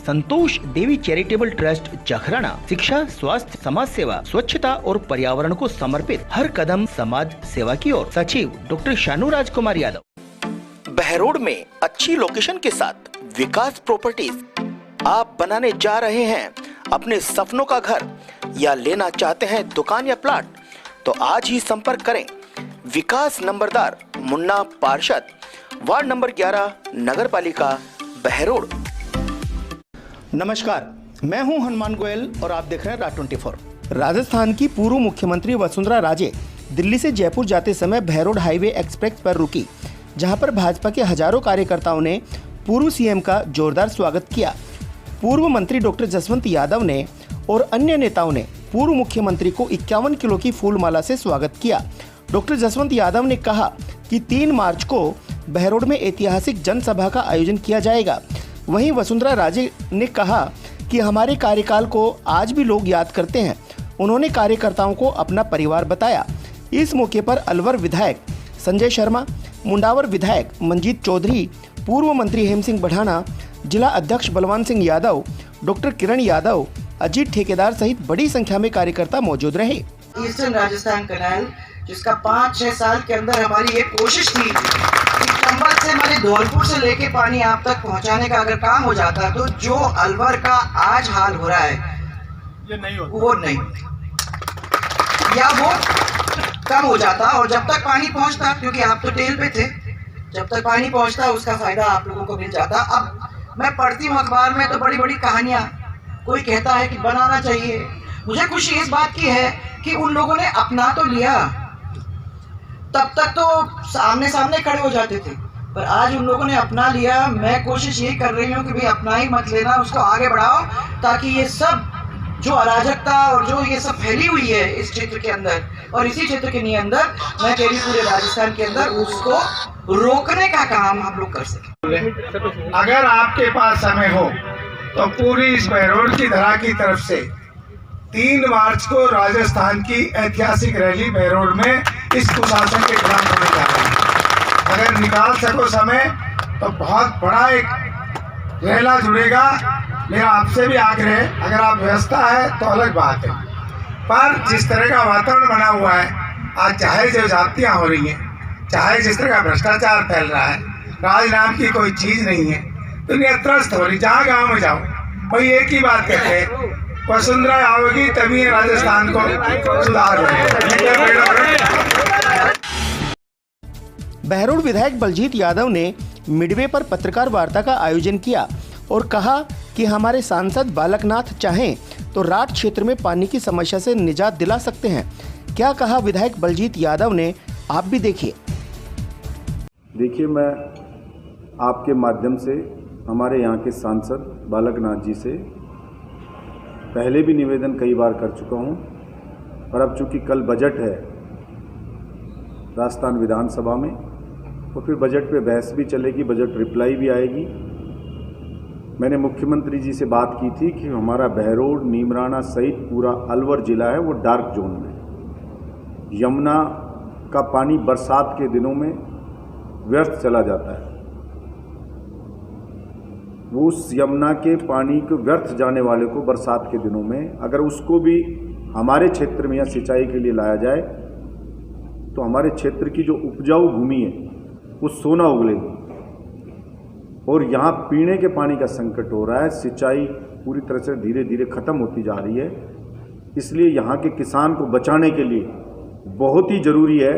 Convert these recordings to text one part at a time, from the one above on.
संतोष देवी charitable trust Jakhrana शिक्षा, स्वास्थ्य, समाज सेवा, स्वच्छता और पर्यावरण को समर्पित हर कदम समाज सेवा की ओर। सचिव डॉक्टर शानू राजकुमार यादव। बहरोड में अच्छी लोकेशन के साथ विकास प्रॉपर्टीज। आप बनाने जा रहे हैं अपने सपनों का घर या लेना चाहते हैं दुकान या प्लाट, तो आज ही संपर्क करें विकास नंबरदार मुन्ना पार्षद, वार्ड नंबर 11, नगर पालिका बहरोड। नमस्कार, मैं हूं हनुमान गोयल और आप देख रहे हैं राज 24। राजस्थान की पूर्व मुख्यमंत्री वसुंधरा राजे दिल्ली से जयपुर जाते समय बहरोड हाईवे एक्सप्रेस पर रुकी, जहां पर भाजपा के हजारों कार्यकर्ताओं ने पूर्व सीएम का जोरदार स्वागत किया। पूर्व मंत्री डॉक्टर जसवंत यादव ने और अन्य नेताओं ने पूर्व मुख्यमंत्री को 51 किलो की फूलमाला से स्वागत किया। डॉक्टर जसवंत यादव ने कहा कि 3 मार्च को बहरोड में ऐतिहासिक जनसभा का आयोजन किया जाएगा। वहीं वसुंधरा राजे ने कहा कि हमारे कार्यकाल को आज भी लोग याद करते हैं। उन्होंने कार्यकर्ताओं को अपना परिवार बताया। इस मौके पर अलवर विधायक संजय शर्मा, मुंडावर विधायक मंजीत चौधरी, पूर्व मंत्री हेम सिंह बढ़ाना, जिला अध्यक्ष बलवान सिंह यादव, डॉक्टर किरण यादव, अजीत ठेकेदार सहित बड़ी संख्या में कार्यकर्ता मौजूद रहे। ईस्टर्न राजस्थान कैनाल, जिसका 5-6 साल के अंदर हमारी ये कोशिश थी कि चंबल से हमारे धौलपुर से लेके पानी आप तक पहुंचाने का अगर काम हो जाता तो जो अलवर का आज हाल हो रहा है ये नहीं होता, वो नहीं या वो कम हो जाता। और जब तक पानी पहुंचता, क्योंकि आप तो टेल पे थे, जब तक पानी पहुंचता उसका फायदा आप लोगों को मिल जाता। अब मैं पढ़ती हूँ अखबार में तो बड़ी बड़ी कहानियां, कोई कहता है कि बनाना चाहिए। मुझे खुशी इस बात की है कि उन लोगों ने अपना तो लिया, तब तक तो सामने सामने खड़े हो जाते थे, पर आज उन लोगों ने अपना लिया। मैं कोशिश यही कर रही हूँ कि भाई अपना ही मत लेना, उसको आगे बढ़ाओ, ताकि ये सब जो अराजकता और जो ये सब फैली हुई है इस क्षेत्र के अंदर और इसी क्षेत्र के अंदर, मैं कह रही पूरे राजस्थान के अंदर, उसको रोकने का काम हम लोग कर सकें। अगर आपके पास समय हो तो पूरी इस बहरोड की धरा की तरफ से 3 मार्च को राजस्थान की ऐतिहासिक रैली बहरोड में इस कुशासन के खिलाफ होने जा रही है। अगर निकाल सको समय तो बहुत बड़ा एक रैला जुड़ेगा। मेरा आपसे भी आग्रह, अगर आप व्यवस्था है तो अलग बात है, पर जिस तरह का वातावरण बना हुआ है आज, चाहे जो जातियाँ हो रही हैं, चाहे जिस तरह का भ्रष्टाचार फैल रहा है, राज नाम की कोई चीज नहीं है, दुनिया त्रस्त हो रही। जहाँ गाँव में जाओ वही एक ही बात कहते हैं, वसुंधरा आओगी तभी राजस्थान को सुधार होगा। बहरोड विधायक बलजीत यादव ने मिडवे पर पत्रकार वार्ता का आयोजन किया और कहा कि हमारे सांसद बालकनाथ चाहें तो राठ क्षेत्र में पानी की समस्या से निजात दिला सकते हैं। क्या कहा विधायक बलजीत यादव ने, आप भी देखिए। देखिए, मैं आपके माध्यम से हमारे यहाँ के सांसद बालकनाथ जी से पहले भी निवेदन कई बार कर चुका हूँ, और अब चूँकि कल बजट है राजस्थान विधानसभा में, तो फिर बजट पे बहस भी चलेगी, बजट रिप्लाई भी आएगी। मैंने मुख्यमंत्री जी से बात की थी कि हमारा बहरोड, नीमराना सहित पूरा अलवर जिला है वो डार्क जोन में। यमुना का पानी बरसात के दिनों में व्यर्थ चला जाता है। वो उस यमुना के पानी को व्यर्थ जाने वाले को बरसात के दिनों में अगर उसको भी हमारे क्षेत्र में या सिंचाई के लिए लाया जाए तो हमारे क्षेत्र की जो उपजाऊ भूमि है वो सोना उगलेगी। और यहाँ पीने के पानी का संकट हो रहा है, सिंचाई पूरी तरह से धीरे धीरे ख़त्म होती जा रही है। इसलिए यहाँ के किसान को बचाने के लिए बहुत ही ज़रूरी है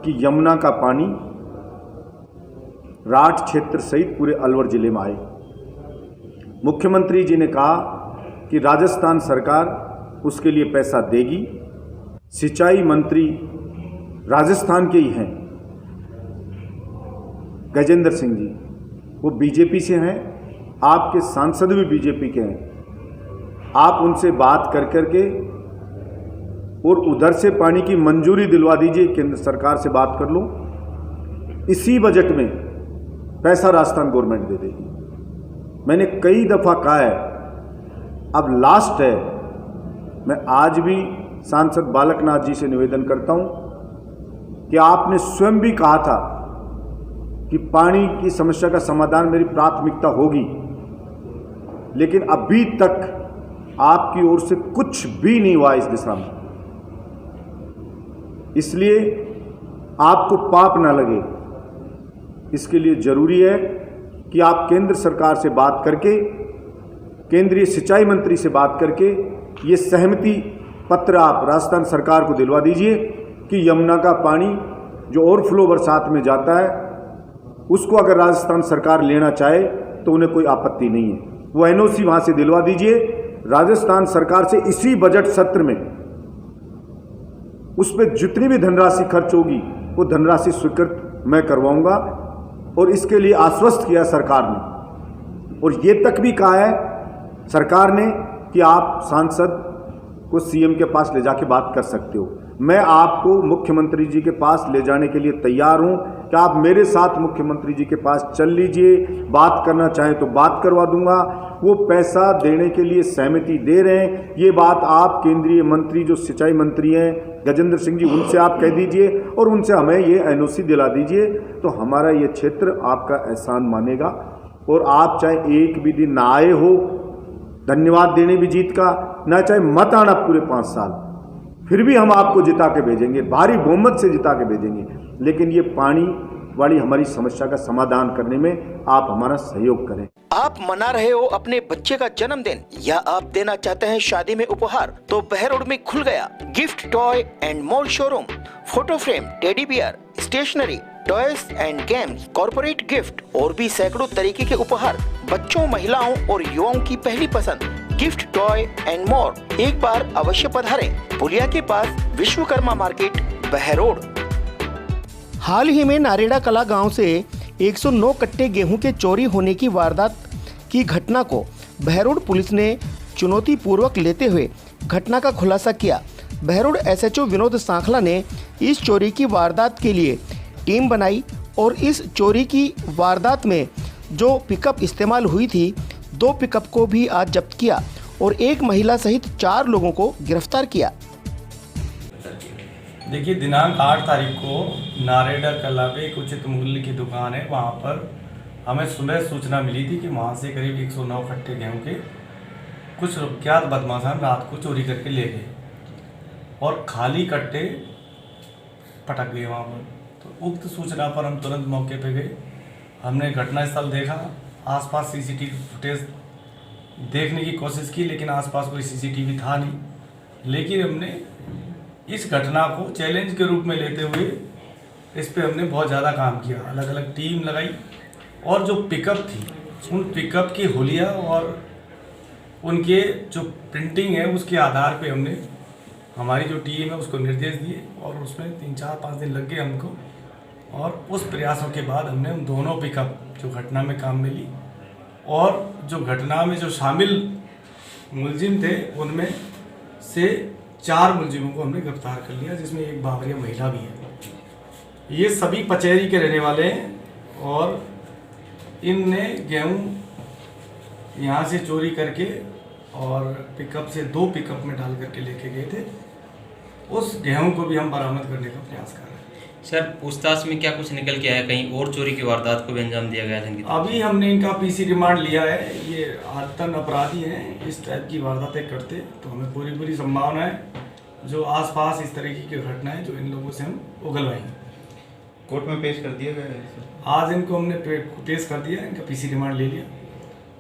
कि यमुना का पानी राठ क्षेत्र सहित पूरे अलवर जिले में आए। मुख्यमंत्री जी ने कहा कि राजस्थान सरकार उसके लिए पैसा देगी। सिंचाई मंत्री राजस्थान के ही हैं, गजेंद्र सिंह जी, वो बीजेपी से हैं, आपके सांसद भी बीजेपी के हैं। आप उनसे बात कर करके और उधर से पानी की मंजूरी दिलवा दीजिए, केंद्र सरकार से बात कर लूँ, इसी बजट में पैसा राजस्थान गवर्नमेंट दे देगी। मैंने कई दफ़ा कहा है, अब लास्ट है। मैं आज भी सांसद बालकनाथ जी से निवेदन करता हूं कि आपने स्वयं भी कहा था कि पानी की समस्या का समाधान मेरी प्राथमिकता होगी। लेकिन अभी तक आपकी ओर से कुछ भी नहीं हुआ इस दिशा में। इसलिए आपको पाप ना लगे, इसके लिए जरूरी है कि आप केंद्र सरकार से बात करके, केंद्रीय सिंचाई मंत्री से बात करके ये सहमति पत्र आप राजस्थान सरकार को दिलवा दीजिए कि यमुना का पानी जो ओवरफ्लो बरसात में जाता है उसको अगर राजस्थान सरकार लेना चाहे तो उन्हें कोई आपत्ति नहीं है। वो एनओसी वहां से दिलवा दीजिए। राजस्थान सरकार से इसी बजट सत्र में उस पर जितनी भी धनराशि खर्च होगी वो धनराशि स्वीकृत मैं करवाऊंगा, और इसके लिए आश्वस्त किया सरकार ने। और ये तक भी कहा है सरकार ने कि आप सांसद को सीएम के पास ले जाके बात कर सकते हो। मैं आपको मुख्यमंत्री जी के पास ले जाने के लिए तैयार हूं कि आप मेरे साथ मुख्यमंत्री जी के पास चल लीजिए, बात करना चाहें तो बात करवा दूंगा। वो पैसा देने के लिए सहमति दे रहे हैं। ये बात आप केंद्रीय मंत्री जो सिंचाई मंत्री हैं गजेंद्र सिंह जी, उनसे आप कह दीजिए और उनसे हमें ये एनओसी दिला दीजिए, तो हमारा ये क्षेत्र आपका एहसान मानेगा। और आप चाहे एक भी दिन ना आए हो धन्यवाद देने भी जीत का, ना चाहे मत आना पूरे 5 साल, फिर भी हम आपको जिता के भेजेंगे, भारी बहुमत से जिता के भेजेंगे। लेकिन ये पानी वाली हमारी समस्या का समाधान करने में आप हमारा सहयोग करें। आप मना रहे हो अपने बच्चे का जन्मदिन या आप देना चाहते हैं शादी में उपहार, तो बहरोड में खुल गया gift toy and more showroom. Photo frame, teddy bear, stationery, toys and games, corporate gift और भी सैकड़ों तरीके के उपहार बच्चों, महिलाओं और युवाओं की पहली पसंद गिफ्ट टॉय एंड मोर। एक बार अवश्य पधारें पुलिया के पास विश्वकर्मा मार्केट, बहरोड। हाल ही में नारेड़ा कला गांव से 109 कट्टे गेहूं के चोरी होने की वारदात की घटना को बहरोड पुलिस ने चुनौती पूर्वक लेते हुए घटना का खुलासा किया। बहरोड एसएचओ विनोद सांखला ने इस चोरी की वारदात के लिए टीम बनाई और इस चोरी की वारदात में जो पिकअप इस्तेमाल हुई थी 2 पिकअप को भी आज जब्त किया और एक महिला सहित 4 लोगों को गिरफ्तार किया। देखिए, दिनांक 8 तारीख को नारेड़ा कला पे एक उचित मूल्य की दुकान है, वहाँ पर हमें सुबह सूचना मिली थी कि वहाँ से करीब 109 कट्टे गेहूँ के कुछ अज्ञात बदमाशान रात को चोरी करके ले गए और खाली कट्टे पटक गए वहाँ पर। तो उक्त सूचना पर हम तुरंत मौके पे गए। हमने घटनास्थल देखा, आसपास सीसीटीवी फुटेज देखने की कोशिश की, लेकिन आसपास कोई सीसीटीवी था नहीं। लेकिन हमने इस घटना को चैलेंज के रूप में लेते हुए इस पे हमने बहुत ज़्यादा काम किया, अलग अलग टीम लगाई और जो पिकअप थी उन पिकअप की हुलिया और उनके जो प्रिंटिंग है उसके आधार पे हमने हमारी जो टीम है उसको निर्देश दिए और उसमें 3-4-5 दिन लग गए हमको। और उस प्रयासों के बाद हमने उन दोनों पिकअप जो घटना में काम में ली और जो घटना में जो शामिल मुलजिम थे उनमें से 4 मुलजिमों को हमने गिरफ्तार कर लिया, जिसमें एक बावरिया महिला भी है। ये सभी पचेरी के रहने वाले हैं और इनने गेहूँ यहाँ से चोरी करके और पिकअप से 2 पिकअप में डाल करके लेके गए थे। उस गेहूँ को भी हम बरामद करने का प्रयास कर रहे हैं। सर, पूछताछ में क्या कुछ निकल के आया? कहीं और चोरी की वारदात को भी अंजाम दिया गया था? अभी हमने इनका पीसी रिमांड लिया है। ये आदतन अपराधी हैं, इस टाइप की वारदातें करते, तो हमें पूरी संभावना है जो आसपास इस तरीके की घटनाएं जो इन लोगों से हम उगलवाएंगे। कोर्ट में पेश कर दिया गया है? आज इनको हमने पेश कर दिया, इनका पीसी रिमांड ले लिया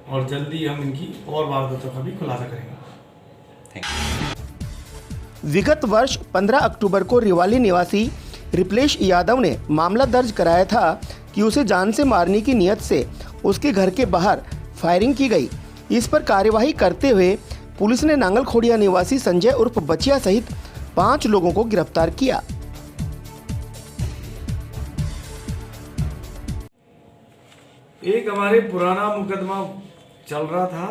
और जल्दी हम इनकी और वारदातों का भी खुलासा करेंगे। Thank you. विगत वर्ष 15 अक्टूबर को रिवाली निवासी रिप्लेश यादव ने मामला दर्ज कराया था कि उसे जान से मारने की नियत से उसके घर के बाहर फायरिंग की गई। इस पर कार्यवाही करते हुए पुलिस ने नांगल खोड़िया निवासी संजय उर्फ बचिया सहित 5 लोगों को गिरफ्तार किया। एक हमारे पुराना मुकदमा चल रहा था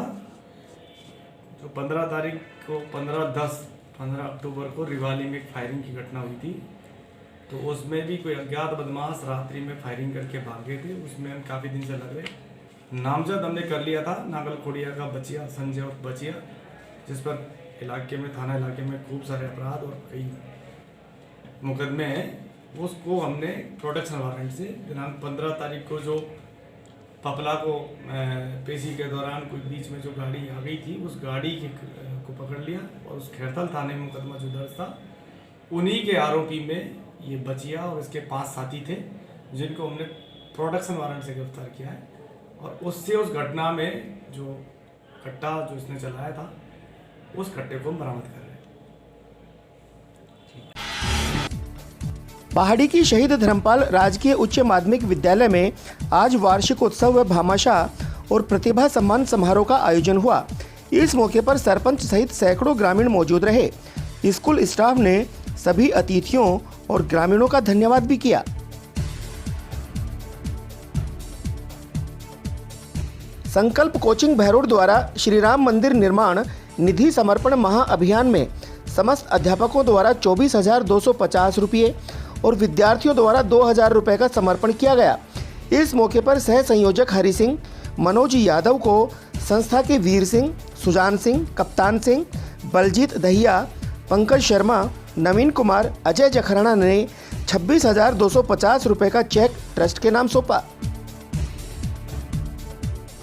जो 15 तारीख को 15 अक्टूबर को रिवाली में एक फायरिंग की घटना हुई थी। तो उसमें भी कोई अज्ञात बदमाश रात्रि में फायरिंग करके भाग गए थे। उसमें हम काफ़ी दिन से लग रहे नामजद हमने कर लिया था नांगल खोड़िया का बचिया, संजय और बचिया, जिस पर इलाके में थाना इलाके में खूब सारे अपराध और कई मुकदमे हैं। उसको हमने प्रोटेक्शन वारंट से दिनांक 15 तारीख को जो पपला को पेशी के दौरान कोई बीच में जो गाड़ी आ गई थी उस गाड़ी को पकड़ लिया और उस खैरथल थाने में मुकदमा जो दर्ज था उन्हीं के आरोपी में ये बचिया और इसके 5 साथी थे जिनको हमने प्रोडक्शन वारंट से गिरफ्तार किया है और उससे उस घटना में जो कट्टा जो इसने चलाया था उस कट्टे को बरामद कर रहे हैं। पहाड़ी की शहीद धर्मपाल राजकीय उच्च माध्यमिक विद्यालय में आज वार्षिकोत्सव व भामाशाह और प्रतिभा सम्मान समारोह का आयोजन हुआ। इस मौके पर सरपंच सहित सैकड़ों ग्रामीण मौजूद रहे। स्कूल स्टाफ ने सभी अतिथियों और ग्रामीणों का धन्यवाद भी किया। संकल्प कोचिंग बहरोड द्वारा श्री राम मंदिर निर्माण निधि समर्पण महाअभियान में समस्त अध्यापकों द्वारा 24,250 रुपये और विद्यार्थियों द्वारा 2,000 रुपये का समर्पण किया गया। इस मौके पर सह संयोजक हरि सिंह, मनोज यादव को संस्था के वीर सिंह, सुजान सिंह, कप्तान सिंह, बलजीत दहिया, पंकज शर्मा, नवीन कुमार, अजय जखराना ने 26,250 रुपये का चेक ट्रस्ट के नाम सौंपा।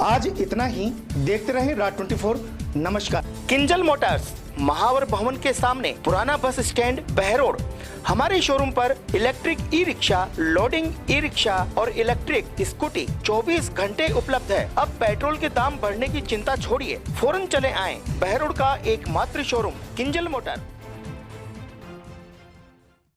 आज इतना ही। देखते रहे रात 24। नमस्कार। किंजल मोटर्स, महावर भवन के सामने, पुराना बस स्टैंड, बहरोड। हमारे शोरूम पर electric e rickshaw, loading e rickshaw और इलेक्ट्रिक स्कूटी 24 घंटे उपलब्ध है। अब पेट्रोल के दाम बढ़ने की चिंता छोड़िए, फौरन चले आएं। बहरोड का एकमात्र शोरूम किंजल मोटर।